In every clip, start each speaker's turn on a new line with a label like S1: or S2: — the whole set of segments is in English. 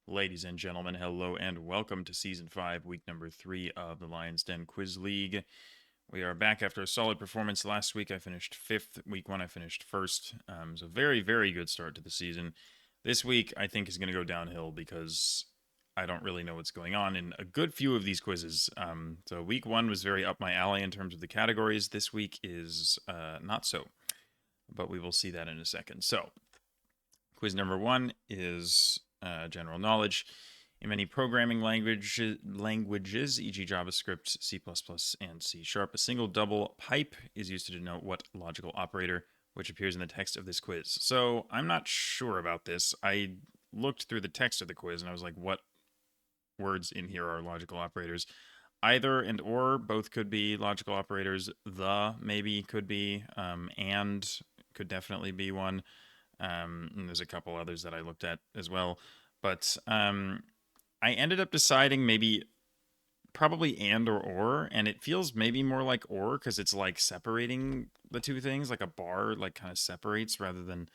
S1: Ladies and gentlemen, hello and welcome to Season 5, Week number 3 of the Lions Den Quiz League. We are back after a solid performance last week. I finished 5th. Week 1, I finished 1st. So very, very good start to the season. This week, I think, is going to go downhill because I don't really know what's going on in a good few of these quizzes. So Week 1 was very up my alley in terms of the categories. This week is not so, but we will see that in a second. So, quiz number 1 is general knowledge. In many programming languages, e.g. JavaScript, C++, and C#, a single double pipe is used to denote what logical operator, which appears in the text of this quiz. So I'm not sure about this. I looked through the text of the quiz and I was like, what words in here are logical operators? Either and or both could be logical operators. The maybe could be, and could definitely be one. And there's a couple others that I looked at as well. But I ended up deciding maybe probably and and it feels maybe more like or because it's like separating the two things, like a bar like kind of separates rather than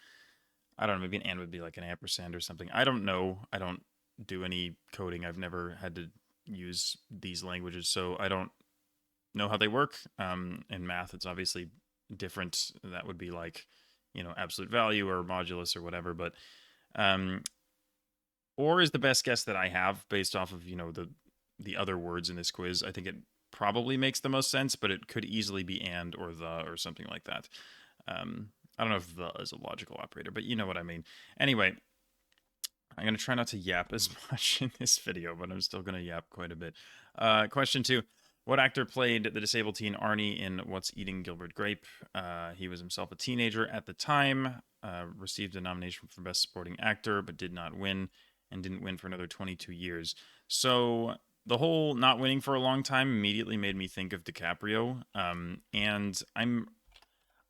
S1: I don't know, maybe an and would be like an ampersand or something. I don't know. I don't do any coding. I've never had to use these languages, so I don't know how they work. In math, it's obviously different. That would be like, absolute value or modulus or whatever. But um, or is the best guess that I have based off of the other words in this quiz. I think it probably makes the most sense, but it could easily be and or the or something like that. I don't know if the is a logical operator, but you know what I mean. Anyway, I'm going to try not to yap as much in this video, but I'm still going to yap quite a bit. Question 2. What actor played the disabled teen Arnie in What's Eating Gilbert Grape? He was himself a teenager at the time, received a nomination for Best Supporting Actor, but did not win, and didn't win for another 22 years. So the whole not winning for a long time immediately made me think of DiCaprio, and I'm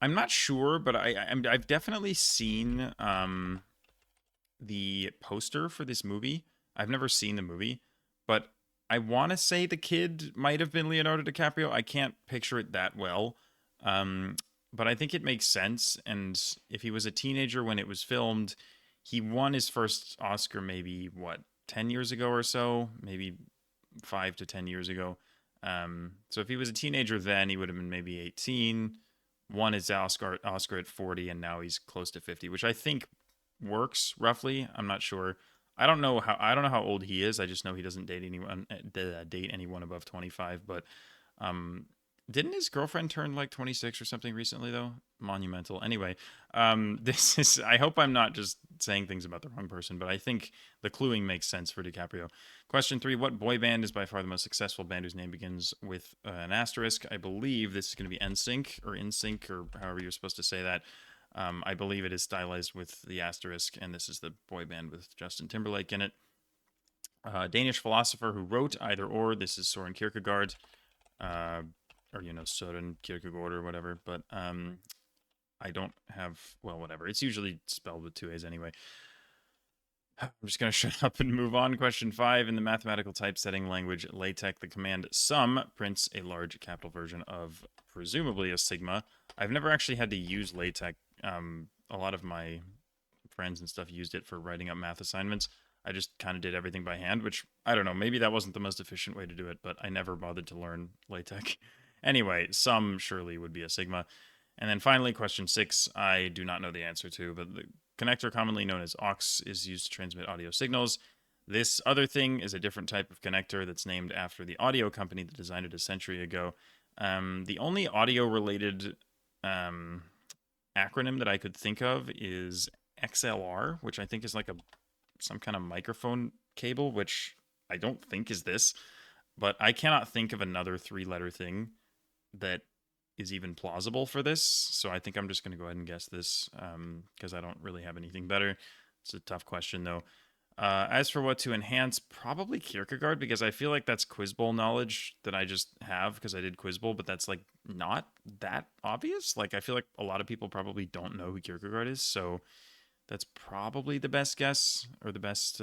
S1: not sure, but I've definitely seen the poster for this movie. I've never seen the movie, but I want to say the kid might have been Leonardo DiCaprio. I can't picture it that well, um, but I think it makes sense. And if he was a teenager when it was filmed, he won his first Oscar maybe what 10 years ago or so, maybe 5 to 10 years ago. So if he was a teenager then, he would have been maybe 18. Won his Oscar at 40, and now he's close to 50, which I think works roughly. I'm not sure. I don't know how old he is. I just know he doesn't date anyone above 25. But um, didn't his girlfriend turn like 26 or something recently though? Monumental. Anyway, this is. I hope I'm not just saying things about the wrong person, but I think the cluing makes sense for DiCaprio. Question 3: What boy band is by far the most successful band whose name begins with an asterisk? I believe this is going to be NSYNC or InSync or however you're supposed to say that. I believe it is stylized with the asterisk, and this is the boy band with Justin Timberlake in it. Danish philosopher who wrote either or. This is Soren Kierkegaard, uh, or Soren Kierkegaard or whatever. But I don't have whatever. It's usually spelled with two A's anyway. I'm just going to shut up and move on. Question 5. In the mathematical typesetting language LaTeX, the command sum prints a large capital version of presumably a sigma. I've never actually had to use LaTeX. A lot of my friends and stuff used it for writing up math assignments. I just kind of did everything by hand, which I don't know. Maybe that wasn't the most efficient way to do it, but I never bothered to learn LaTeX. Anyway, sum surely would be a sigma. And then finally, question 6, I do not know the answer to, but the connector commonly known as aux is used to transmit audio signals. This other thing is a different type of connector that's named after the audio company that designed it a century ago. The only audio related acronym that I could think of is XLR, which I think is like some kind of microphone cable, which I don't think is this, but I cannot think of another 3-letter thing that is even plausible for this. So I think I'm just going to go ahead and guess this because I don't really have anything better. It's a tough question though. As for what to enhance, probably Kierkegaard, because I feel like that's Quiz Bowl knowledge that I just have because I did Quiz Bowl, but that's like not that obvious. Like I feel like a lot of people probably don't know who Kierkegaard is, so that's probably the best guess or the best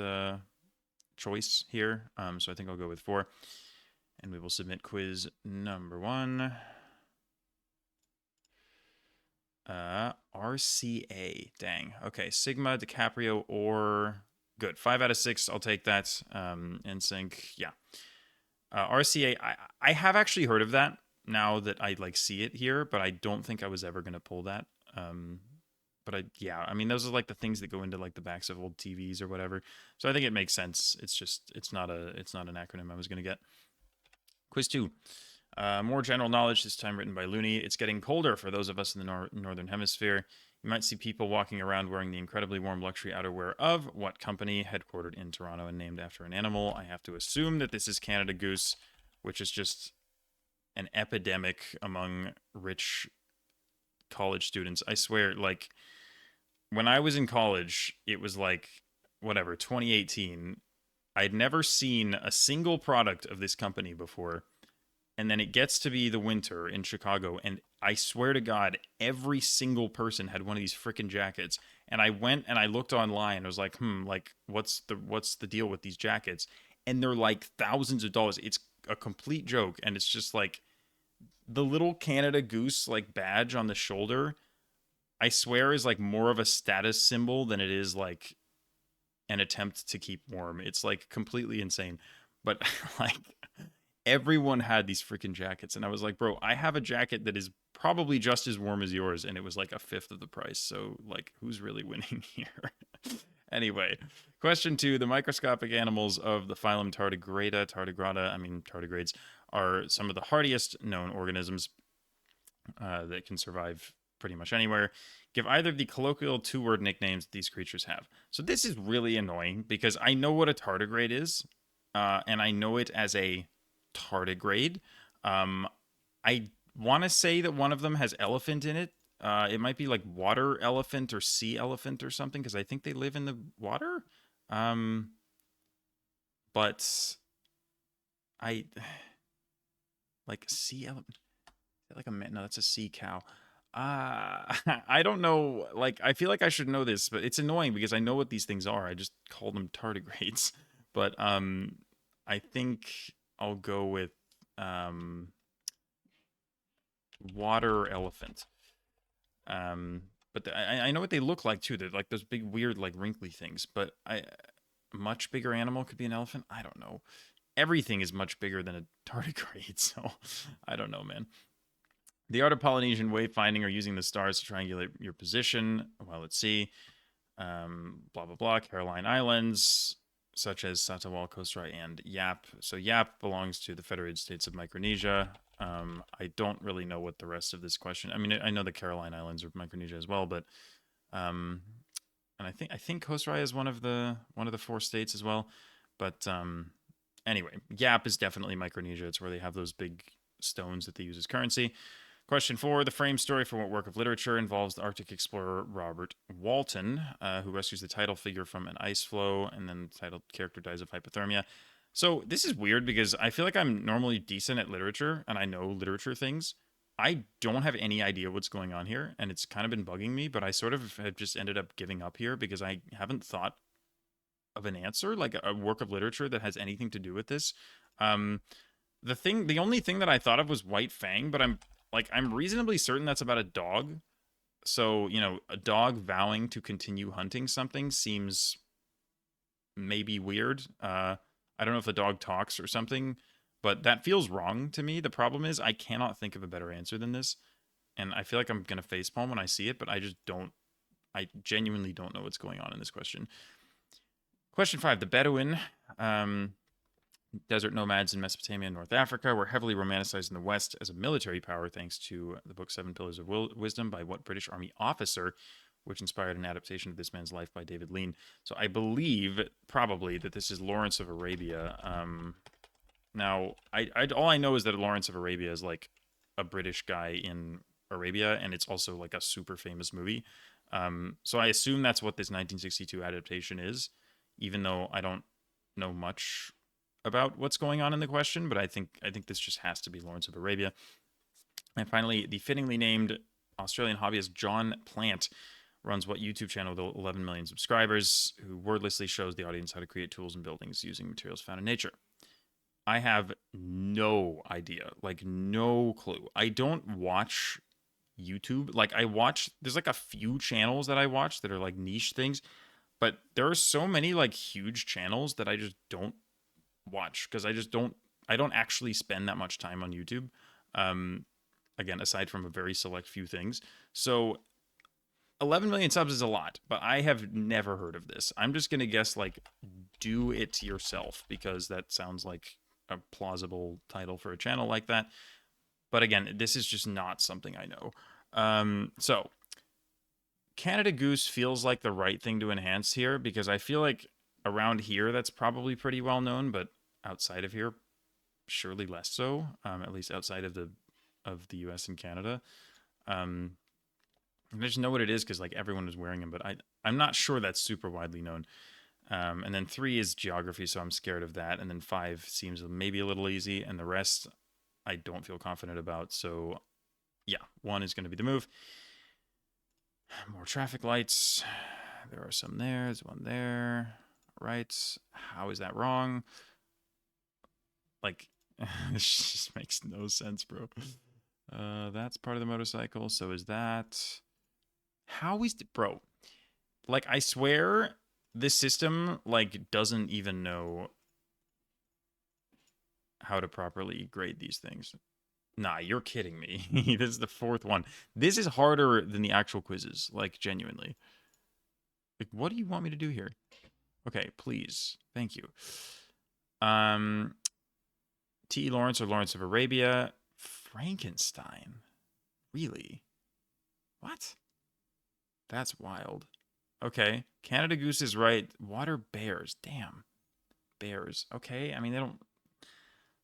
S1: choice here. So I think I'll go with 4, and we will submit quiz number 1. RCA. Dang. Okay. Sigma, DiCaprio, or Good. 5 out of 6. I'll take that. NSYNC. Yeah. RCA. I have actually heard of that now that I like see it here, but I don't think I was ever gonna pull that. Um, but yeah, I mean, those are like the things that go into like the backs of old TVs or whatever. So I think it makes sense. It's just it's not an acronym I was gonna get. Quiz 2. More general knowledge, this time written by Looney. It's getting colder for those of us in the northern hemisphere. You might see people walking around wearing the incredibly warm luxury outerwear of what company, headquartered in Toronto and named after an animal. I have to assume that this is Canada Goose, which is just an epidemic among rich college students. I swear, like, when I was in college, it was like, whatever, 2018. I'd never seen a single product of this company before, and then it gets to be the winter in Chicago, and I swear to God, every single person had one of these freaking jackets. And I went and I looked online. And I was like, like what's the deal with these jackets? And they're like thousands of dollars. It's a complete joke, and it's just like the little Canada Goose like badge on the shoulder. I swear is like more of a status symbol than it is like an attempt to keep warm. It's like completely insane. But like everyone had these freaking jackets, and I was like, bro, I have a jacket that is probably just as warm as yours, and it was like a fifth of the price. So like, who's really winning here? Anyway, question 2. The microscopic animals of the phylum tardigrada, I mean tardigrades, are some of the hardiest known organisms that can survive pretty much anywhere. Give either of the colloquial 2-word nicknames these creatures have. So this is really annoying because I know what a tardigrade is, and I know it as a tardigrade. I want to say that one of them has elephant in it. It might be like water elephant or sea elephant or something, because I think they live in the water. But I like sea elephant. Like a no, that's a sea cow. I don't know. Like, I feel like I should know this, but it's annoying because I know what these things are. I just call them tardigrades. But I think I'll go with water elephant. But I know what they look like too. They're like those big, weird, like wrinkly things. But much bigger animal could be an elephant. I don't know. Everything is much bigger than a tardigrade, so I don't know, man. The art of Polynesian wayfinding, or using the stars to triangulate your position while at sea. Blah, blah, blah. Caroline Islands, such as Satawal, Kosrae, and Yap. So Yap belongs to the Federated States of Micronesia. I don't really know what the rest of this question. I mean, I know the Caroline Islands are Micronesia as well, but and I think Kosrae is one of the 4 states as well. But anyway, Yap is definitely Micronesia. It's where they have those big stones that they use as currency. Question 4. The frame story for what work of literature involves the Arctic explorer Robert Walton, who rescues the title figure from an ice floe, and then the title character dies of hypothermia. So this is weird because I feel like I'm normally decent at literature, and I know literature things. I don't have any idea what's going on here, and it's kind of been bugging me, but I sort of have just ended up giving up here because I haven't thought of an answer, like a work of literature that has anything to do with this. The only thing that I thought of was White Fang, but I'm reasonably certain that's about a dog. So, a dog vowing to continue hunting something seems maybe weird. I don't know if the dog talks or something, but that feels wrong to me. The problem is I cannot think of a better answer than this. And I feel like I'm going to facepalm when I see it, but I genuinely don't know what's going on in this question. Question 5. The Bedouin, desert nomads in Mesopotamia and North Africa, were heavily romanticized in the West as a military power thanks to the book 7 Pillars of Wisdom by what British Army officer, which inspired an adaptation of this man's life by David Lean. So I believe probably that this is Lawrence of Arabia. Now, all I know is that Lawrence of Arabia is like a British guy in Arabia, and it's also like a super famous movie. So I assume that's what this 1962 adaptation is, even though I don't know much about what's going on in the question, but I think this just has to be Lawrence of Arabia. And finally, the fittingly named Australian hobbyist John Plant runs what YouTube channel with 11 million subscribers, who wordlessly shows the audience how to create tools and buildings using materials found in nature. I have no idea, like no clue. I don't watch YouTube. Like there's like a few channels that I watch that are like niche things, But there are so many like huge channels that I just don't watch because I don't actually spend that much time on YouTube. Um, Again, aside from a very select few things. So 11 million subs is a lot, but I have never heard of this. I'm just going to guess like do it yourself because that sounds like a plausible title for a channel like that. But again, this is just not something I know. So Canada Goose feels like the right thing to enhance here because I feel like around here that's probably pretty well known, but outside of here, surely less so. At least outside of the U.S. and Canada. Um, I just know what it is because like everyone was wearing them, but I'm not sure that's super widely known. And then 3 is geography, so I'm scared of that. And then 5 seems maybe a little easy, and the rest I don't feel confident about. So yeah, 1 is going to be the move. More traffic lights. There are some there. There's one there. Right. How is that wrong? Like, this just makes no sense, bro. That's part of the motorcycle. So is that. How is it, bro? Like, I swear this system, like, doesn't even know how to properly grade these things. Nah, you're kidding me. This is the 4th one. This is harder than the actual quizzes, like, genuinely. Like, what do you want me to do here? Okay, please. Thank you. T. Lawrence or Lawrence of Arabia. Frankenstein. Really? What? That's wild. Okay. Canada Goose is right. Water bears. Damn. Bears. Okay. I mean, they don't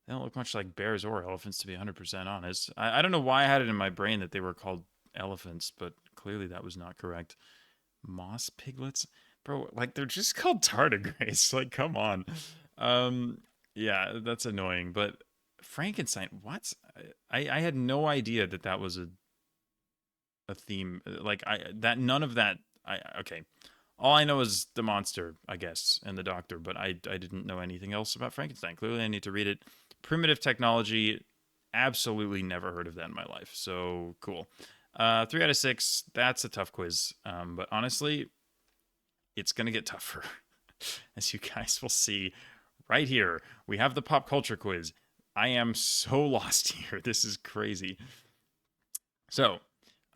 S1: look much like bears or elephants, to be 100% honest. I don't know why I had it in my brain that they were called elephants, but clearly that was not correct. Moss piglets? Bro, like, they're just called tardigrades. Like, come on. Um, yeah, that's annoying. But Frankenstein, what? I had no idea that that was a theme. Like, that, none of that, okay. All I know is the monster, I guess, and the doctor, but I didn't know anything else about Frankenstein. Clearly, I need to read it. Primitive technology, absolutely never heard of that in my life. So cool. 3 out of 6. That's a tough quiz. But honestly, it's gonna get tougher, as you guys will see right here. We have the pop culture quiz. I am so lost here. This is crazy. So,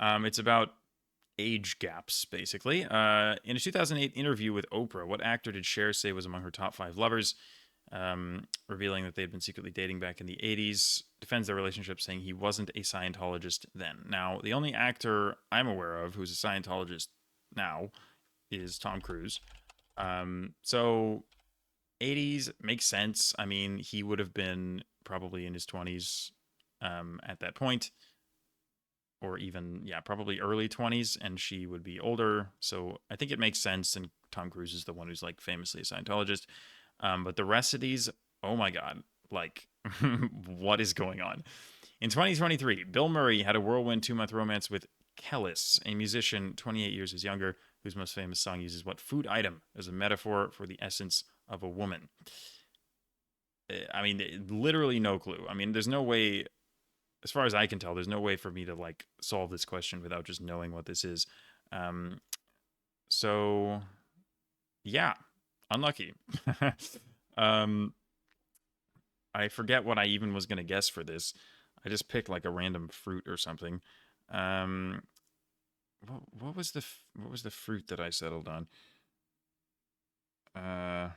S1: it's about age gaps, basically. In a 2008 interview with Oprah, what actor did Cher say was among her top 5 lovers? Revealing that they'd been secretly dating back in the 80s, defends their relationship, saying he wasn't a Scientologist then. Now, the only actor I'm aware of who's a Scientologist now is Tom Cruise. So 80s makes sense. I mean, he would have been probably in his 20s at that point, or even, yeah, probably early 20s, and she would be older. So I think it makes sense. And Tom Cruise is the one who's like famously a Scientologist. But the rest of these, oh my God, like, what is going on? In 2023, Bill Murray had a whirlwind 2-month romance with Kellis, a musician 28 years his younger, whose most famous song uses what food item as a metaphor for the essence of a woman. I mean, literally no clue. I mean, there's no way, as far as I can tell, there's no way for me to like solve this question without just knowing what this is. Um, so yeah, unlucky. um, I forget what I even was gonna guess for this. I just picked like a random fruit or something. Um, what was what was the fruit that I settled on? Uh,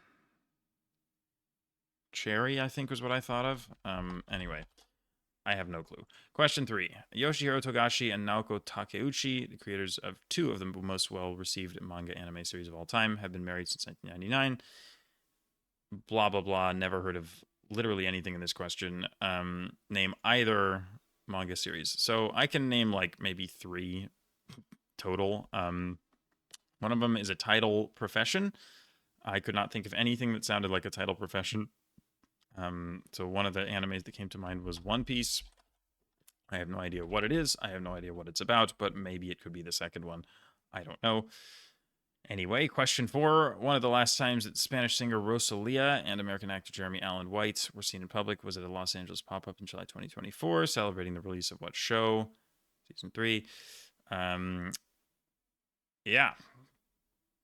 S1: Cherry, I think was what I thought of. Anyway, I have no clue. Question 3. Yoshihiro Togashi and Naoko Takeuchi, the creators of 2 of the most well-received manga anime series of all time, have been married since 1999. Blah, blah, blah. Never heard of literally anything in this question. Name either manga series. So I can name like maybe 3 total. One of them is a title profession. I could not think of anything that sounded like a title profession. So one of the animes that came to mind was One Piece. I have no idea what it is. I have no idea what it's about, but maybe it could be the second one. I don't know. Anyway, question 4. One of the last times that Spanish singer Rosalia and American actor Jeremy Allen White were seen in public was at a Los Angeles pop-up in July 2024, celebrating the release of what show? Season 3. Yeah.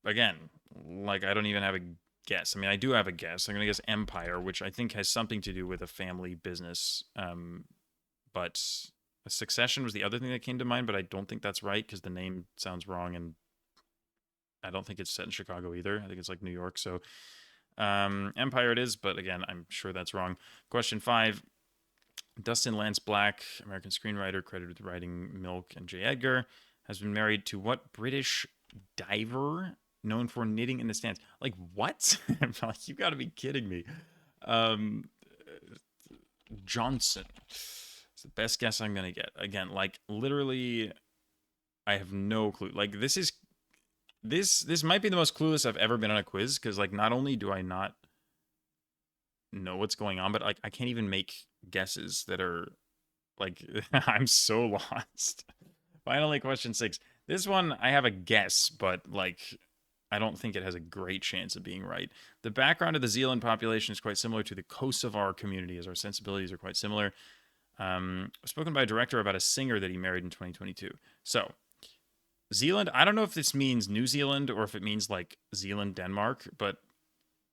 S1: Again, Like, I don't even have a guess. I mean, I do have a guess. I'm going to guess Empire, which I think has something to do with a family business. But Succession was the other thing that came to mind, but I don't think that's right because the name sounds wrong, and I don't think it's set in Chicago either. I think it's like New York. So Empire it is, but again, I'm sure that's wrong. Question 5. Dustin Lance Black, American screenwriter credited with writing Milk and J. Edgar, has been married to what British diver known for knitting in the stands? Like, what? Like, you gotta be kidding me. Um, Johnson. It's the best guess I'm gonna get. Again, like, literally, I have no clue. Like, this might be the most clueless I've ever been on a quiz, because, like, not only do I not know what's going on, but, like, I can't even make guesses that are, like, I'm so lost. Finally, question 6. This one, I have a guess, but, like, I don't think it has a great chance of being right. The background of the Zealand population is quite similar to the Kosovar community, as our sensibilities are quite similar. Spoken by a director about a singer that he married in 2022. So, Zealand, I don't know if this means New Zealand or if it means, like, Zealand, Denmark, but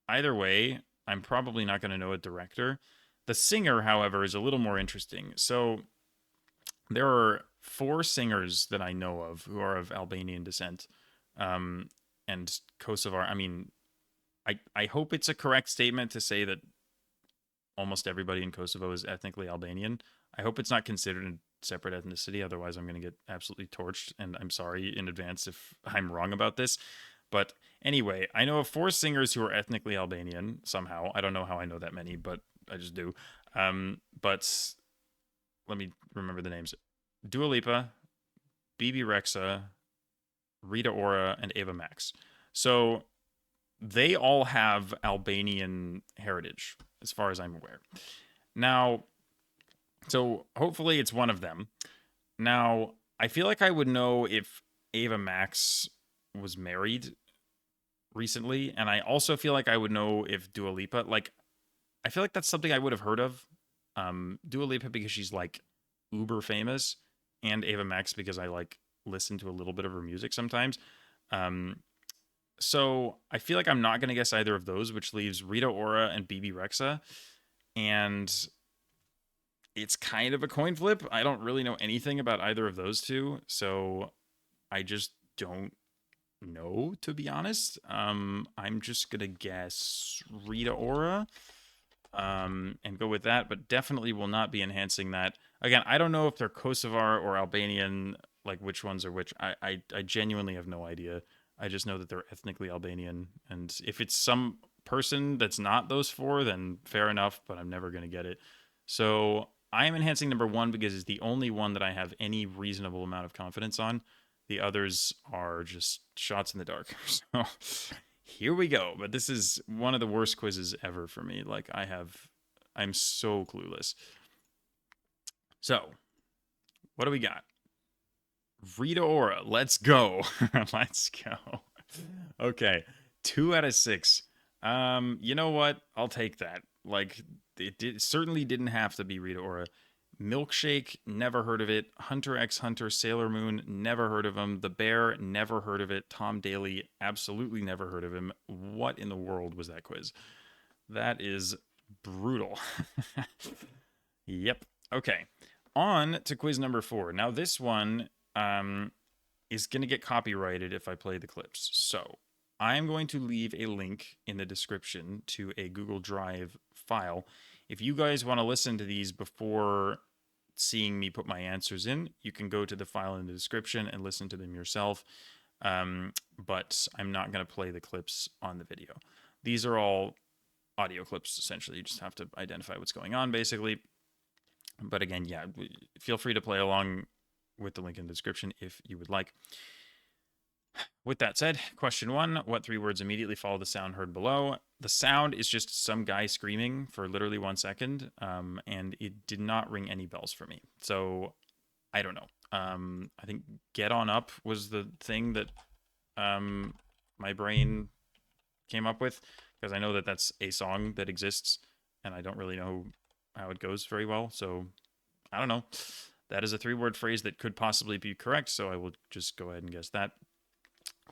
S1: either way, I'm probably not going to know a director. The singer, however, is a little more interesting. So, there are 4 singers that I know of who are of Albanian descent. And Kosovar, I mean, I hope it's a correct statement to say that almost everybody in Kosovo is ethnically Albanian. I hope it's not considered a separate ethnicity, otherwise I'm going to get absolutely torched, and I'm sorry in advance if I'm wrong about this. But anyway, I know of 4 singers who are ethnically Albanian somehow. I don't know how I know that many, but I just do. But let me remember the names. Dua Lipa, BB Rexa, Rita Ora, and Ava Max. So they all have Albanian heritage, as far as I'm aware. Now, so hopefully it's one of them. Now, I feel like I would know if Ava Max was married recently, and I also feel like I would know if Dua Lipa, like, I feel like that's something I would have heard of. Dua Lipa because she's like uber famous, and Ava Max because I like listen to a little bit of her music sometimes. Um, so I feel like I'm not going to guess either of those, which leaves Rita Ora and BB Rexa. And it's kind of a coin flip. I don't really know anything about either of those two. So I just don't know, to be honest. I'm just going to guess Rita Ora and go with that, but definitely will not be enhancing that. Again, I don't know if they're Kosovar or Albanian, like which ones are which. I genuinely have no idea. I just know that they're ethnically Albanian, and if it's some person that's not those 4, then fair enough, but I'm never going to get it. So I am enhancing number 1 because it's the only one that I have any reasonable amount of confidence on. The others are just shots in the dark. So here we go. But this is one of the worst quizzes ever for me. Like, I'm so clueless. So, what do we got? Rita Ora, let's go. Let's go. Okay, 2 out of 6. You know what? I'll take that. Like, certainly didn't have to be Rita Ora. Milkshake, never heard of it. Hunter x Hunter, Sailor Moon, never heard of him. The Bear, never heard of it. Tom Daly, absolutely never heard of him. What in the world was that quiz? That is brutal. Yep. Okay. On to quiz number 4. Now, this one is going to get copyrighted if I play the clips. So, I'm going to leave a link in the description to a Google Drive file. If you guys want to listen to these before seeing me put my answers in, you can go to the file in the description and listen to them yourself. But I'm not going to play the clips on the video. These are all audio clips, essentially. You just have to identify what's going on, basically. But again, yeah, feel free to play along with the link in the description if you would like. With that said, question 1, what 3 words immediately follow the sound heard below? The sound is just some guy screaming for literally 1 second, and it did not ring any bells for me. So, I don't know. I think Get On Up was the thing that my brain came up with, because I know that that's a song that exists, and I don't really know how it goes very well, so I don't know. That is a 3-word phrase that could possibly be correct, so I will just go ahead and guess that.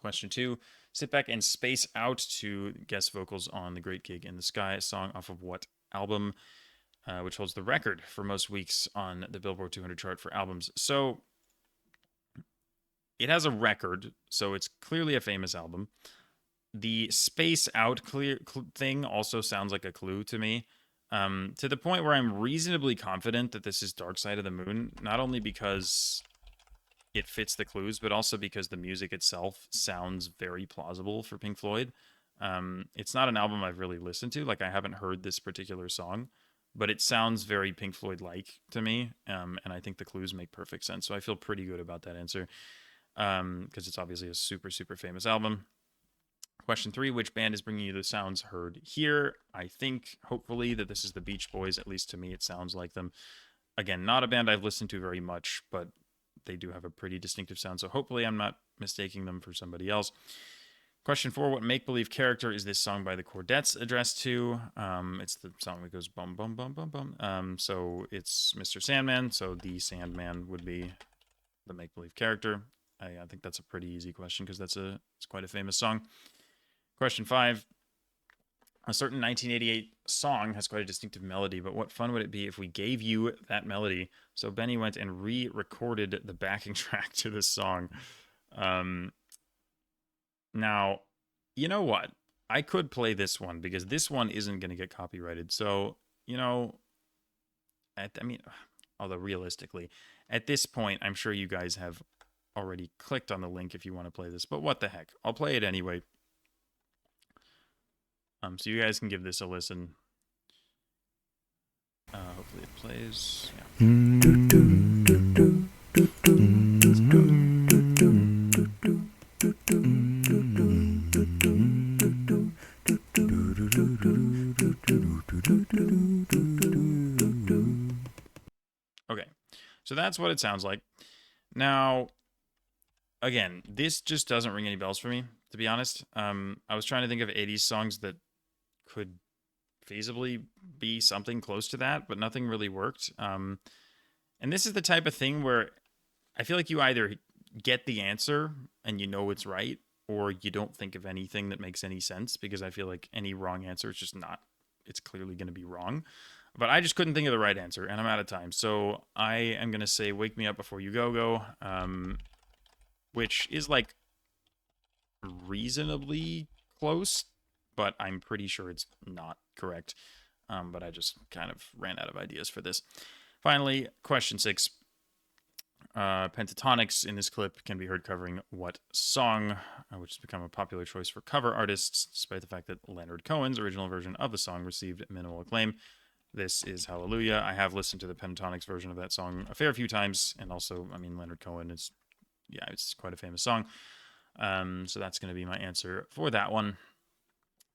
S1: Question 2, sit back and space out to guest vocals on The Great Gig in the Sky, a song off of what album, which holds the record for most weeks on the Billboard 200 chart for albums. So it has a record, so it's clearly a famous album. The space out thing also sounds like a clue to me, to the point where I'm reasonably confident that this is Dark Side of the Moon, not only because it fits the clues, but also because the music itself sounds very plausible for Pink Floyd. It's not an album I've really listened to. Like, I haven't heard this particular song, but it sounds very Pink Floyd-like to me, and I think the clues make perfect sense. So I feel pretty good about that answer, because it's obviously a super, super famous album. Question 3, which band is bringing you the sounds heard here? I think, hopefully, that this is the Beach Boys. At least to me, it sounds like them. Again, not a band I've listened to very much, but they do have a pretty distinctive sound, so hopefully I'm not mistaking them for somebody else. Question 4, what make-believe character is this song by the Chordettes addressed to? It's the song that goes bum, bum, bum, bum, bum. So it's Mr. Sandman, so the Sandman would be the make-believe character. I think that's a pretty easy question because it's quite a famous song. Question 5, a certain 1988 song has quite a distinctive melody, but what fun would it be if we gave you that melody? So Benny went and re-recorded the backing track to this song. Now, you know what? I could play this one because this one isn't going to get copyrighted. So, although realistically, at this point, I'm sure you guys have already clicked on the link if you want to play this, but what the heck? I'll play it anyway. So you guys can give this a listen. Hopefully it plays. Yeah. Okay, so that's what it sounds like. Now, again, this just doesn't ring any bells for me, to be honest. I was trying to think of 80s songs that could feasibly be something close to that, but nothing really worked. And this is the type of thing where I feel like you either get the answer and you know it's right, or you don't think of anything that makes any sense, because I feel like any wrong answer is just not, it's clearly going to be wrong. But I just couldn't think of the right answer, and I'm out of time. So I am going to say Wake Me Up Before You Go, which is like reasonably close, but I'm pretty sure it's not correct. But I just kind of ran out of ideas for this. Finally, question 6. Pentatonics in this clip can be heard covering what song, which has become a popular choice for cover artists, despite the fact that Leonard Cohen's original version of the song received minimal acclaim. This is Hallelujah. I have listened to the Pentatonics version of that song a fair few times, and also, I mean, Leonard Cohen is, yeah, it's quite a famous song. So that's going to be my answer for that one.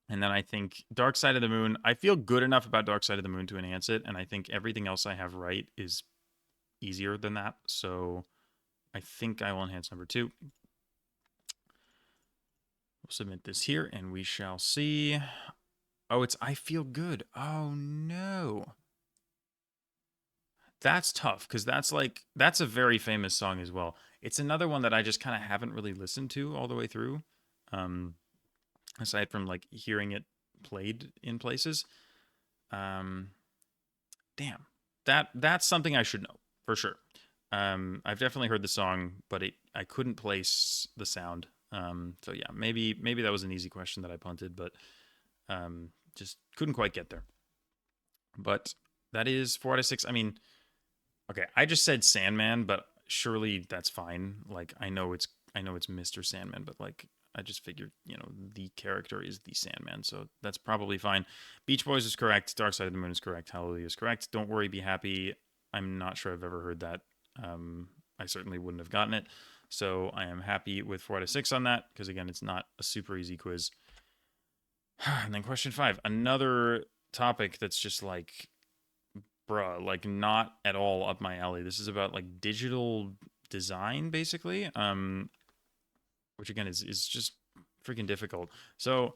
S1: And then I think Dark Side of the Moon, I feel good enough about Dark Side of the Moon to enhance it, and I think everything else I have right is easier than that. So I think I will enhance number 2. We'll submit this here, and we shall see. Oh, it's I Feel Good. Oh, no. That's tough, because that's a very famous song as well. It's another one that I just kind of haven't really listened to all the way through, aside from like hearing it played in places. Damn, that's something I should know for sure. I've definitely heard the song, but I couldn't place the sound. So yeah, maybe that was an easy question that I punted, but just couldn't quite get there. But that is 4 out of 6. I mean, okay, I just said Sandman, but surely that's fine. Like, I know it's Mr. Sandman, but like, I just figured, the character is the Sandman, so that's probably fine. Beach Boys is correct. Dark Side of the Moon is correct. Hallelujah is correct. Don't Worry, Be Happy. I'm not sure I've ever heard that. I certainly wouldn't have gotten it. So I am happy with 4 out of 6 on that, because again, it's not a super easy quiz. And then question 5, another topic that's just like, bruh, like not at all up my alley. This is about like digital design, basically, which again is just freaking difficult. So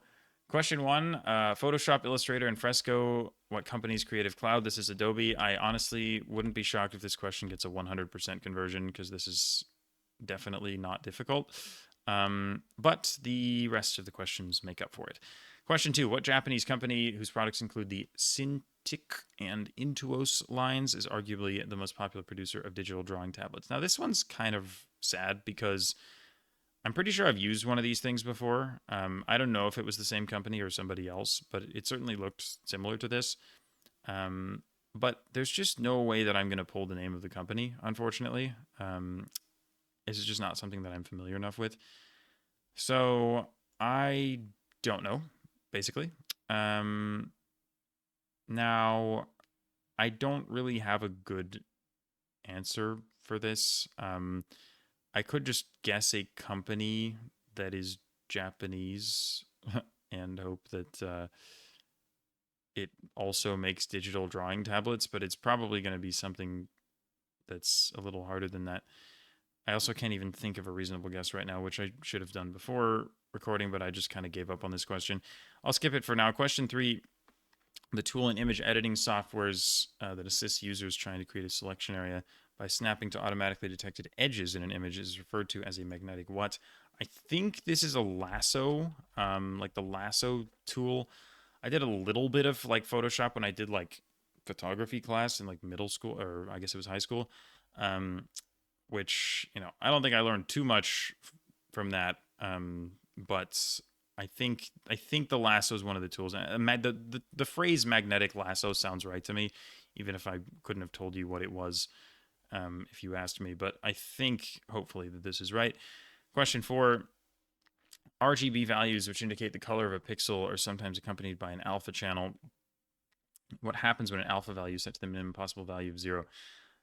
S1: question 1, Photoshop, Illustrator, and Fresco, what company's Creative Cloud? This is Adobe. I honestly wouldn't be shocked if this question gets a 100% conversion, because this is definitely not difficult. But the rest of the questions make up for it. Question 2. What Japanese company whose products include the Cintiq and Intuos lines is arguably the most popular producer of digital drawing tablets? Now, this one's kind of sad because I'm pretty sure I've used one of these things before. I don't know if it was the same company or somebody else, but it certainly looked similar to this. But there's just no way that I'm going to pull the name of the company, unfortunately. This is just not something that I'm familiar enough with. So I don't know, basically. Now, I don't really have a good answer for this. I could just guess a company that is Japanese and hope that it also makes digital drawing tablets, but it's probably going to be something that's a little harder than that. I also can't even think of a reasonable guess right now, which I should have done before recording, but I just kind of gave up on this question. I'll skip it for now. Question 3. The tool and image editing softwares that assist users trying to create a selection area by snapping to automatically detected edges in an image is referred to as a magnetic what? I think this is a lasso, like the lasso tool. I did a little bit of like Photoshop when I did like photography class in like middle school, or I guess it was high school. Which, I don't think I learned too much from that. But I think the lasso is one of the tools. The phrase magnetic lasso sounds right to me, even if I couldn't have told you what it was if you asked me. But I think hopefully that this is right. Question 4. RGB values, which indicate the color of a pixel, are sometimes accompanied by an alpha channel. What happens when an alpha value is set to the minimum possible value of 0?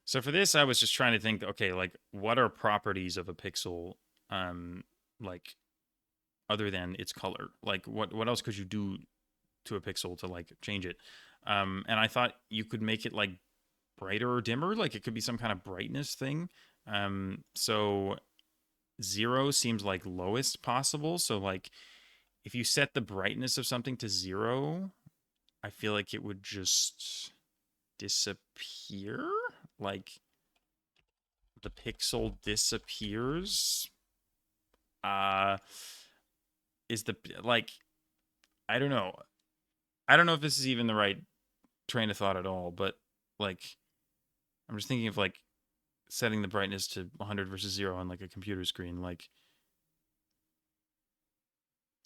S1: So for this, I was just trying to think, okay, like what are properties of a pixel, like other than its color? Like what else could you do to a pixel to like change it? And I thought you could make it like brighter or dimmer, like it could be some kind of brightness thing. So 0 seems like lowest possible. So like if you set the brightness of something to 0, I feel like it would just disappear. Like the pixel disappears. Is the like I don't know. I don't know if this is even the right train of thought at all, but like I'm just thinking of like setting the brightness to 100 versus 0 on like a computer screen. Like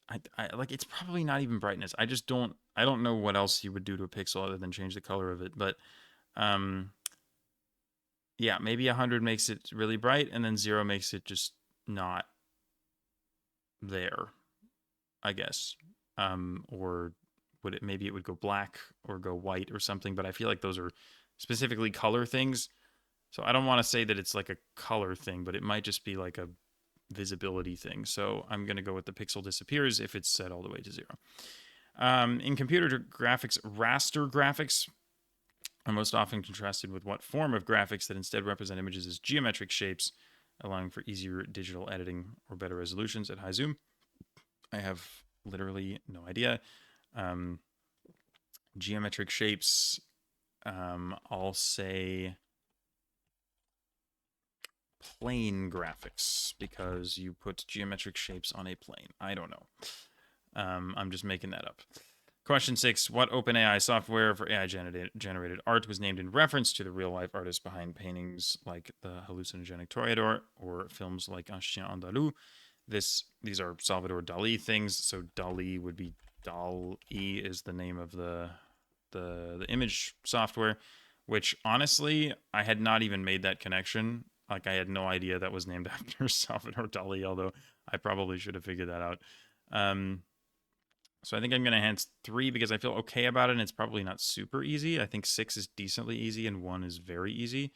S1: I like it's probably not even brightness. I don't know what else you would do to a pixel other than change the color of it, but yeah, maybe 100 makes it really bright and then 0 makes it just not there, I guess. Or maybe it would go black or go white or something, but I feel like those are specifically color things. So I don't want to say that it's like a color thing, but it might just be like a visibility thing. So I'm going to go with the pixel disappears if it's set all the way to 0. In computer graphics, raster graphics are most often contrasted with what form of graphics that instead represent images as geometric shapes, allowing for easier digital editing or better resolutions at high zoom? I have literally no idea. Geometric shapes, I'll say plane graphics because you put geometric shapes on a plane. I don't know. I'm just making that up. Question 6. What OpenAI software for AI generated art was named in reference to the real-life artist behind paintings like the hallucinogenic Toreador or films like Un Chien Andalou? These are Salvador Dali things, so Dali would be Dal-E is the name of the image software, which honestly, I had not even made that connection. Like I had no idea that was named after Salvador Dali, although I probably should have figured that out. So I think I'm going to hand 3 because I feel okay about it, and it's probably not super easy. I think 6 is decently easy, and 1 is very easy.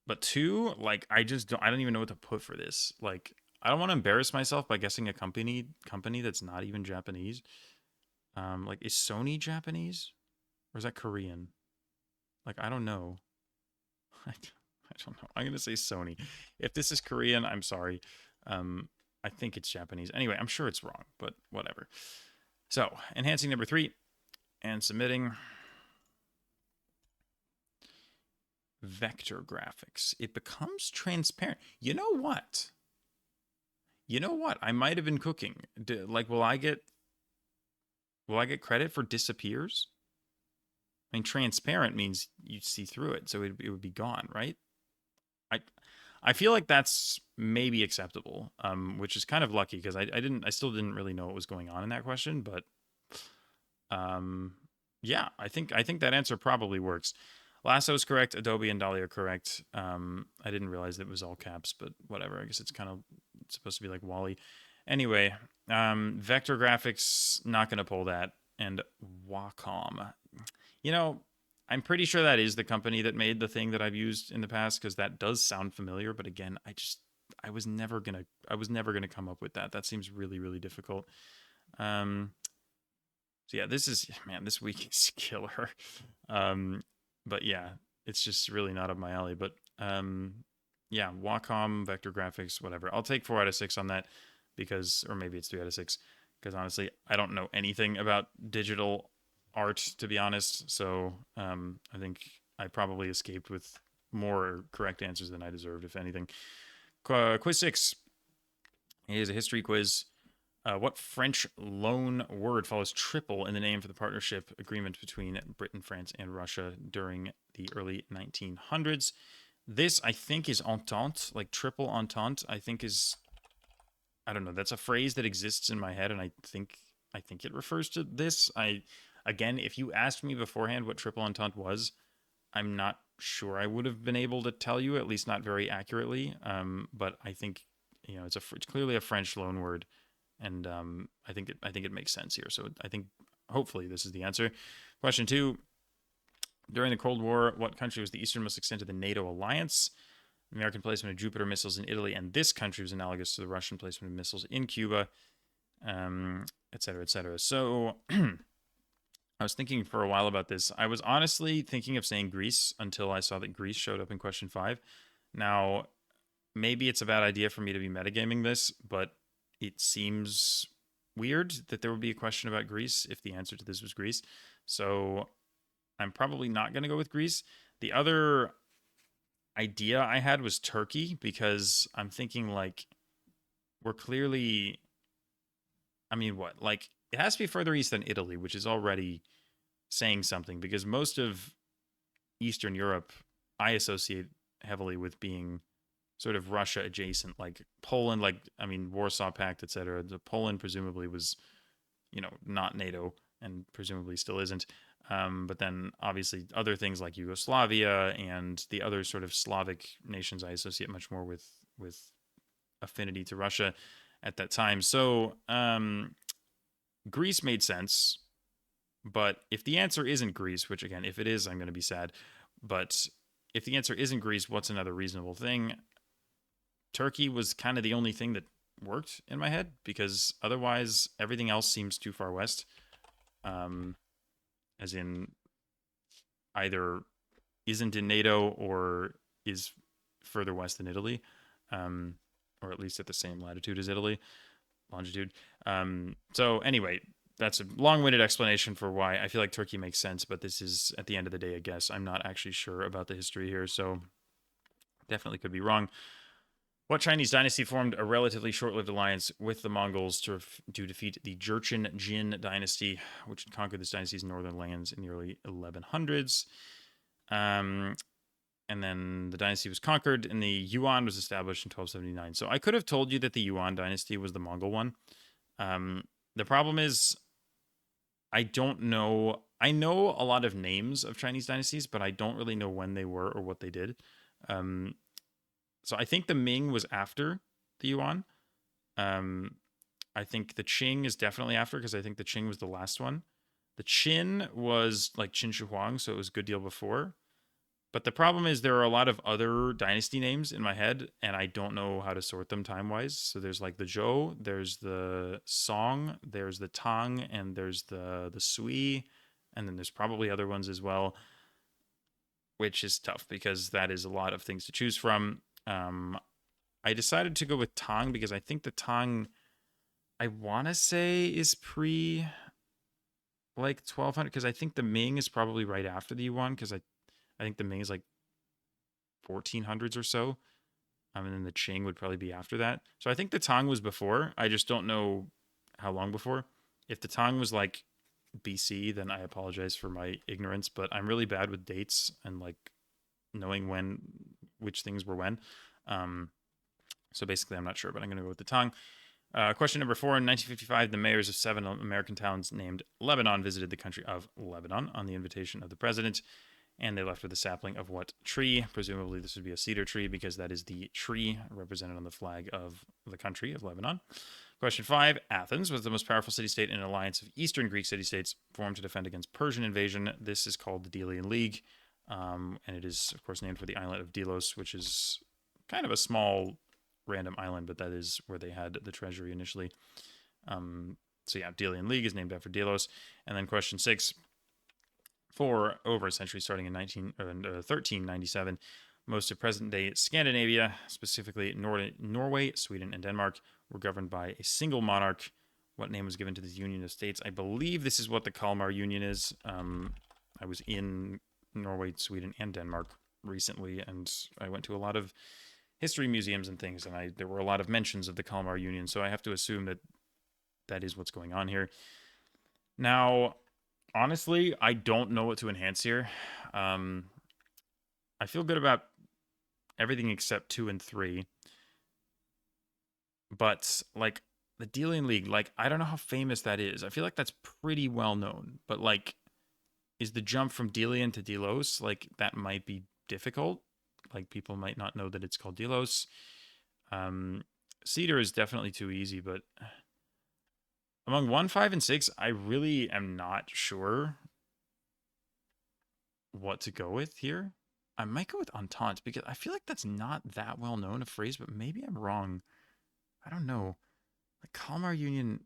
S1: But 2, like, I don't even know what to put for this. Like, I don't want to embarrass myself by guessing a company that's not even Japanese. Like, is Sony Japanese? Or is that Korean? Like, I don't know. I don't know. I'm going to say Sony. If this is Korean, I'm sorry. I think it's Japanese. Anyway, I'm sure it's wrong, but whatever. So, enhancing number 3 and submitting vector graphics. It becomes transparent. You know what? You know what? I might have been cooking. Like, will I get credit for disappears? I mean, transparent means you see through it, so it would be gone, right? I I feel like that's maybe acceptable, which is kind of lucky because I still didn't really know what was going on in that question, but um, yeah, I think that answer probably works. Lasso is correct. Adobe and Dolly are correct. I didn't realize it was all caps, but whatever. I guess it's kind of supposed to be like Wally. Anyway, vector graphics not gonna pull that, and Wacom. You know, I'm pretty sure that is the company that made the thing that I've used in the past because that does sound familiar. But again, I was never gonna come up with that. That seems really really difficult. Um, so yeah, this week is killer. Um, but yeah, it's just really not up my alley. But yeah, Wacom, vector graphics, whatever. I'll take 4 out of 6 on that because, or maybe it's 3 out of 6 because honestly, I don't know anything about digital art to be honest. So I think I probably escaped with more correct answers than I deserved, if anything. Quiz 6 is a history quiz. What French loan word follows triple in the name for the partnership agreement between Britain, France, and Russia during the early 1900s? This, I think, is entente, like triple entente. I don't know. That's a phrase that exists in my head, and I think it refers to this. Again, if you asked me beforehand what triple entente was, I'm not sure I would have been able to tell you, at least not very accurately. But I think it's clearly a French loan word, and I think it makes sense here. So I think hopefully this is the answer. Question 2: during the Cold War, what country was the easternmost extent of the NATO alliance? American placement of Jupiter missiles in Italy, and this country was analogous to the Russian placement of missiles in Cuba, et cetera, et cetera. So I was thinking for a while about this. I was honestly thinking of saying Greece until I saw that Greece showed up in question 5. Now, maybe it's a bad idea for me to be metagaming this, but it seems weird that there would be a question about Greece if the answer to this was Greece. So I'm probably not going to go with Greece. The other idea I had was Turkey because I'm thinking like we're clearly, I mean, what? Like it has to be further east than Italy, which is already saying something because most of Eastern Europe I associate heavily with being sort of Russia adjacent, like Poland, like I mean Warsaw Pact, etc. The Poland presumably was, not NATO and presumably still isn't. But then obviously other things like Yugoslavia and the other sort of Slavic nations I associate much more with affinity to Russia at that time. So Greece made sense, but if the answer isn't Greece, which again, if it is, I'm going to be sad. But if the answer isn't Greece, what's another reasonable thing? Turkey was kind of the only thing that worked in my head because otherwise everything else seems too far west. As in either isn't in NATO or is further west than Italy, or at least at the same latitude as Italy, longitude. So anyway, that's a long-winded explanation for why I feel like Turkey makes sense, but this is at the end of the day a guess. I'm not actually sure about the history here, so definitely could be wrong. What Chinese dynasty formed a relatively short-lived alliance with the Mongols to defeat the Jurchen Jin dynasty, which had conquered this dynasty's northern lands in the early 1100s? And then the dynasty was conquered, and the Yuan was established in 1279. So I could have told you that the Yuan dynasty was the Mongol one. The problem is, I don't know. I know a lot of names of Chinese dynasties, but I don't really know when they were or what they did. So I think the Ming was after the Yuan. I think the Qing is definitely after because I think the Qing was the last one. The Qin was like Qin Shi Huang, so it was a good deal before. But the problem is there are a lot of other dynasty names in my head, and I don't know how to sort them time wise. So there's like the Zhou, there's the Song, there's the Tang, and there's the Sui, and then there's probably other ones as well, which is tough because that is a lot of things to choose from. I decided to go with Tang because I think the Tang, I want to say, is pre like 1200 because I think the Ming is probably right after the Yuan because I think the Ming is like 1400s or so. And then the Qing would probably be after that. So I think the Tang was before. I just don't know how long before. If the Tang was like BC, then I apologize for my ignorance, but I'm really bad with dates and like knowing which things were when. Um, so basically, I'm not sure, but I'm going to go with the Tang. Question number 4. In 1955, the mayors of 7 American towns named Lebanon visited the country of Lebanon on the invitation of the president, and they left with a sapling of what tree? Presumably, this would be a cedar tree because that is the tree represented on the flag of the country of Lebanon. Question 5. Athens was the most powerful city-state in an alliance of Eastern Greek city-states formed to defend against Persian invasion. This is called the Delian League, and it is, of course, named for the islet of Delos, which is kind of a small random island, but that is where they had the treasury initially. So yeah, Delian League is named after Delos. And then question 6. For over a century, starting in 1397, most of present-day Scandinavia, specifically Norway, Sweden, and Denmark, were governed by a single monarch. What name was given to this union of states? I believe this is what the Kalmar Union is. I was in Norway, Sweden, and Denmark recently, and I went to a lot of history museums and things, and there were a lot of mentions of the Kalmar Union, so I have to assume that that is what's going on here. Now, honestly, I don't know what to enhance here. I feel good about everything except 2 and 3. But, like, the Delian League, like, I don't know how famous that is. I feel like that's pretty well known. But, like, is the jump from Delian to Delos, like, that might be difficult. Like, people might not know that it's called Delos. Cedar is definitely too easy, but among 1, 5, and 6, I really am not sure what to go with here. I might go with Entente because I feel like that's not that well known a phrase, but maybe I'm wrong. I don't know. The Kalmar Union,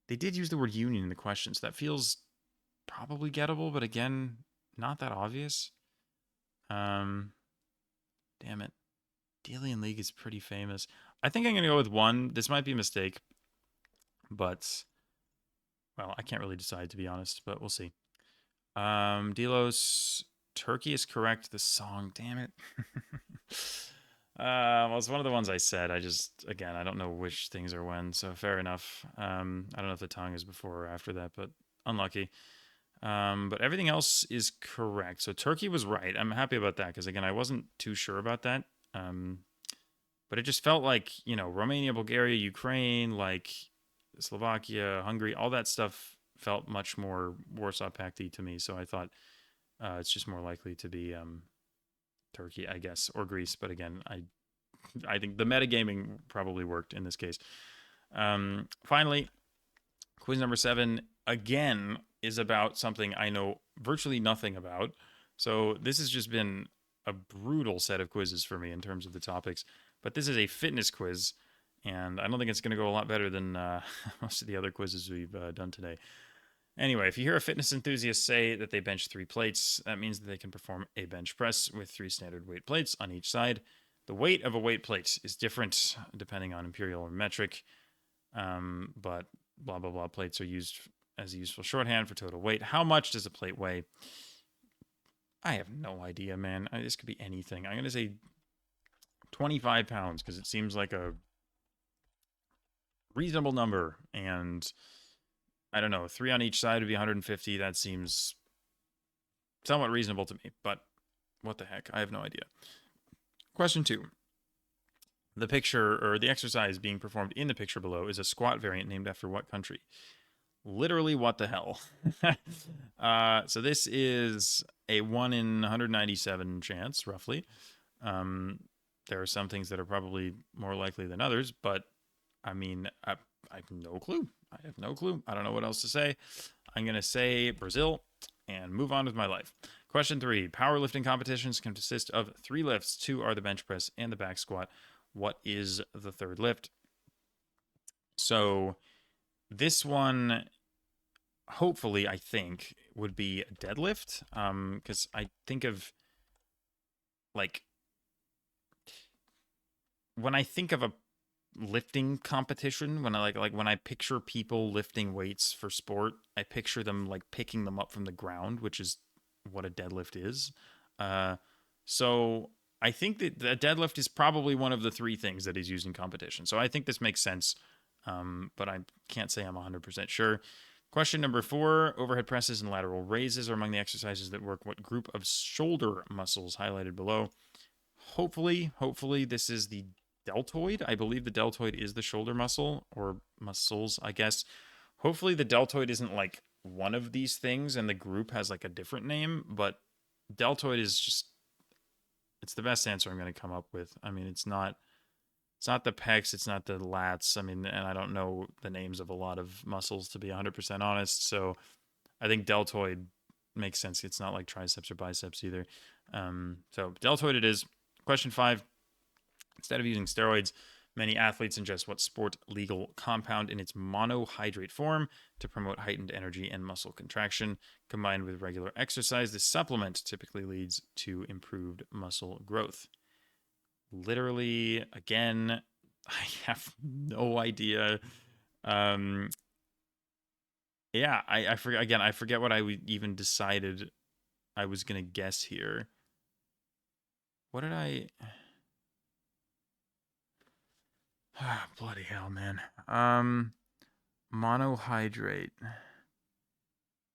S1: they did use the word union in the question, so that feels probably gettable, but again, not that obvious. Damn it. Delian League is pretty famous. I think I'm going to go with 1. This might be a mistake, but, well, I can't really decide, to be honest, but we'll see. Delos, Turkey is correct. The song, damn it. Well, it's one of the ones I said. Again, I don't know which things are when, so fair enough. I don't know if the tongue is before or after that, but unlucky. But everything else is correct. So Turkey was right. I'm happy about that because, again, I wasn't too sure about that. But it just felt like, Romania, Bulgaria, Ukraine, like Slovakia, Hungary, all that stuff felt much more Warsaw Pact-y to me. So I thought it's just more likely to be Turkey, I guess, or Greece. But again, I think the metagaming probably worked in this case. Finally, quiz number 7, again, is about something I know virtually nothing about. So this has just been a brutal set of quizzes for me in terms of the topics. But this is a fitness quiz, and I don't think it's going to go a lot better than most of the other quizzes we've done today. Anyway, if you hear a fitness enthusiast say that they bench 3 plates, that means that they can perform a bench press with 3 standard weight plates on each side. The weight of a weight plate is different depending on imperial or metric, but blah, blah, blah plates are used as a useful shorthand for total weight. How much does a plate weigh? I have no idea, man. This could be anything. I'm going to say 25 pounds because it seems like a reasonable number, and I don't know, 3 on each side would be 150. That seems somewhat reasonable to me, but what the heck? I have no idea. Question 2. The picture, or the exercise being performed in the picture below, is a squat variant named after what country? Literally, what the hell? So this is a 1 in 197 chance, roughly. There are some things that are probably more likely than others, but I mean, I have no clue. I have no clue. I don't know what else to say. I'm going to say Brazil and move on with my life. Question 3. Powerlifting competitions can consist of 3 lifts. 2 are the bench press and the back squat. What is the third lift? So this one, hopefully, I think, would be a deadlift. Because I think of, like, when I think of a lifting competition, when I like when I picture people lifting weights for sport, I picture them like picking them up from the ground, which is what a deadlift is. So I think that the deadlift is probably one of the three things that is used in competition. So I think this makes sense, but I can't say I'm 100% sure. Question number 4, overhead presses and lateral raises are among the exercises that work what group of shoulder muscles highlighted below? Hopefully this is the deltoid. I believe the deltoid is the shoulder muscle, or muscles, I guess. Hopefully the deltoid isn't like one of these things and the group has like a different name, but deltoid is just, it's the best answer I'm going to come up with. I mean, it's not the pecs, it's not the lats. I mean, and I don't know the names of a lot of muscles to be 100% honest. So I think deltoid makes sense. It's not like triceps or biceps either. So deltoid it is. Question 5. Instead of using steroids, many athletes ingest what sport legal compound in its monohydrate form to promote heightened energy and muscle contraction. Combined with regular exercise, this supplement typically leads to improved muscle growth. Literally, again, I have no idea. Um, yeah, I forget again. I forget what I even decided I was gonna guess here. What did I? Ah, bloody hell, man. Monohydrate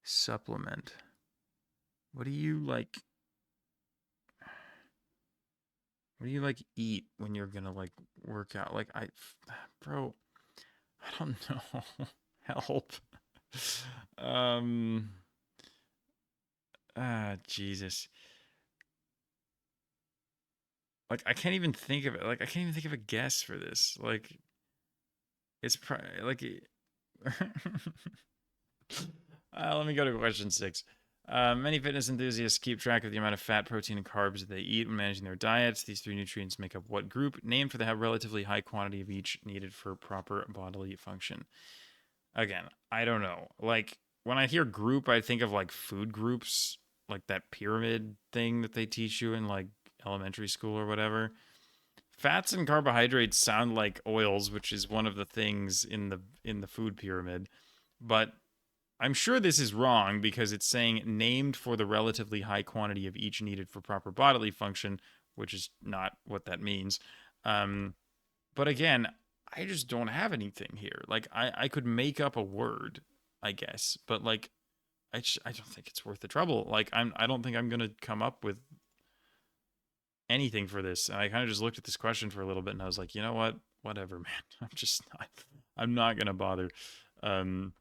S1: supplement. What do you like? What do you like eat when you're gonna like work out? Like bro, I don't know. Help. Um. Jesus. Like I can't even think of it. Like I can't even think of a guess for this. Like it's like. Let me go to question 6. Many fitness enthusiasts keep track of the amount of fat, protein, and carbs that they eat when managing their diets. These three nutrients make up what group? Named for the relatively high quantity of each needed for proper bodily function. Again, I don't know. Like, when I hear group, I think of like food groups, like that pyramid thing that they teach you in like elementary school or whatever. Fats and carbohydrates sound like oils, which is one of the things in the food pyramid. But I'm sure this is wrong because it's saying named for the relatively high quantity of each needed for proper bodily function, which is not what that means. Um, but again, I just don't have anything here. Like I could make up a word, I guess, but like I don't think it's worth the trouble. Like I don't think I'm gonna come up with anything for this. And I kind of just looked at this question for a little bit and I was like, you know what? Whatever, man. I'm not gonna bother. Um,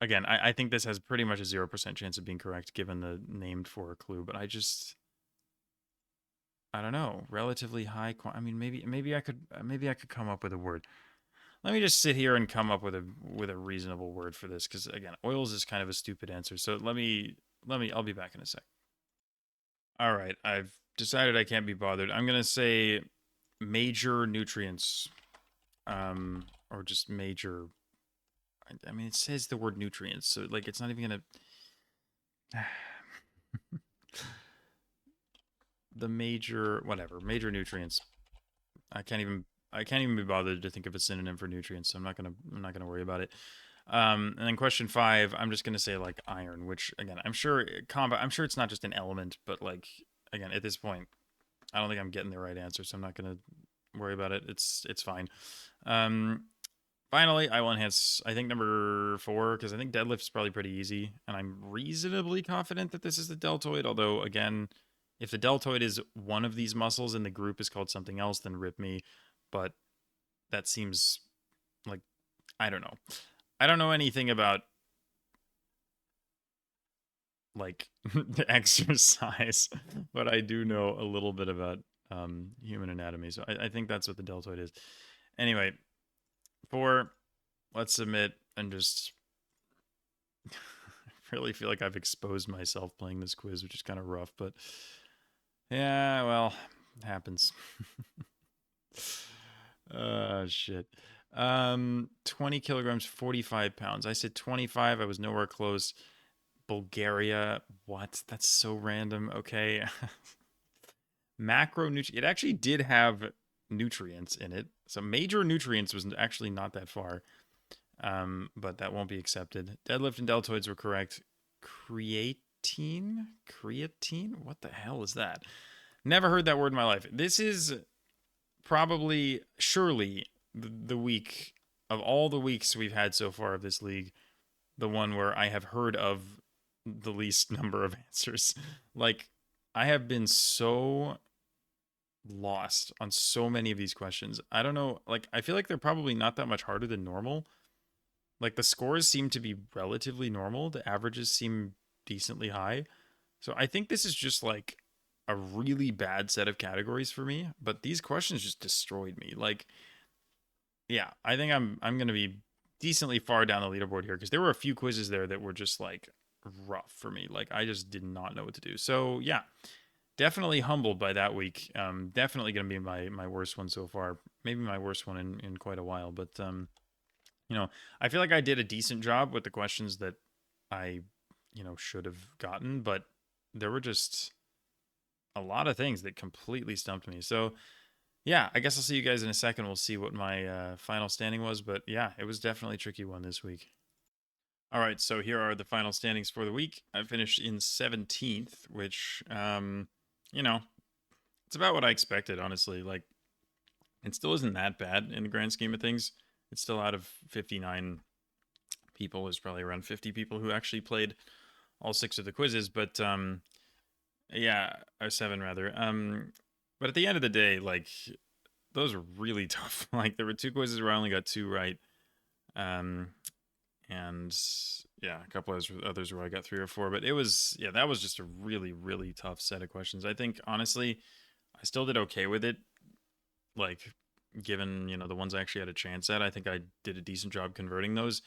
S1: Again, I think this has pretty much a 0% chance of being correct given the named for a clue, but I don't know, relatively high. I mean, maybe I could come up with a word. Let me just sit here and come up with a reasonable word for this, because again, oils is kind of a stupid answer. So let me. I'll be back in a sec. All right, I've decided I can't be bothered. I'm gonna say major nutrients, or just major. I mean, it says the word nutrients, so like it's not even gonna. The major whatever major nutrients. I can't even be bothered to think of a synonym for nutrients, so I'm not gonna worry about it. And then question 5, I'm just gonna say like iron, which again I'm sure it's not just an element, but like again at this point I don't think I'm getting the right answer, so I'm not gonna worry about it. It's fine. Um, Finally, I will enhance, I think, number 4, because I think deadlift is probably pretty easy, and I'm reasonably confident that this is the deltoid. Although, again, if the deltoid is one of these muscles and the group is called something else, then rip me. But that seems like, I don't know. I don't know anything about, like, exercise, but I do know a little bit about human anatomy. So I think that's what the deltoid is. Anyway, 4, let's submit and just really feel like I've exposed myself playing this quiz, which is kind of rough, but yeah, well, it happens. Shit. 20 kilograms, 45 pounds. I said 25. I was nowhere close. Bulgaria. What? That's so random. Okay. Macronutrient. It actually did have nutrients in it. So major nutrients was actually not that far. But that won't be accepted. Deadlift and deltoids were correct. Creatine? Creatine? What the hell is that? Never heard that word in my life. This is probably, surely, the week of all the weeks we've had so far of this league, the one where I have heard of the least number of answers. Like, I have been so lost on so many of these questions. I don't know. Like, I feel like they're probably not that much harder than normal. Like, the scores seem to be relatively normal, the averages seem decently high. So I think this is just like a really bad set of categories for me, but these questions just destroyed me. Like, yeah, I think I'm going to be decently far down the leaderboard here because there were a few quizzes there that were just like rough for me. Like, I just did not know what to do. So, yeah, definitely humbled by that week. Definitely going to be my worst one so far. Maybe my worst one in quite a while, but I feel like I did a decent job with the questions that I, should have gotten, but there were just a lot of things that completely stumped me. So, yeah, I guess I'll see you guys in a second. We'll see what my final standing was, but yeah, it was definitely a tricky one this week. All right, so here are the final standings for the week. I finished in 17th, which, you know, it's about what I expected, honestly. Like, it still isn't that bad in the grand scheme of things. It's still out of 59 people. There's probably around 50 people who actually played all six of the quizzes, but yeah, or seven rather. But at the end of the day, like those are really tough. Like there were two quizzes where I only got two right, um, and yeah, a couple of others where I got three or four. But it was that was just a really tough set of questions. I think honestly, I still did okay with it. Like given the ones I actually had a chance at, I think I did a decent job converting those.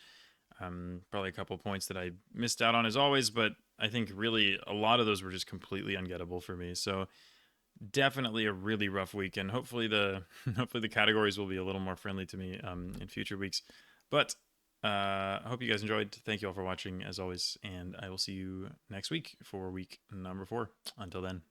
S1: Probably a couple points that I missed out on as always, but I think really a lot of those were just completely ungettable for me. So definitely a really rough week, and hopefully the hopefully the categories will be a little more friendly to me in future weeks. But I hope you guys enjoyed. Thank you all for watching as always, and I will see you next week for week number 4. Until then.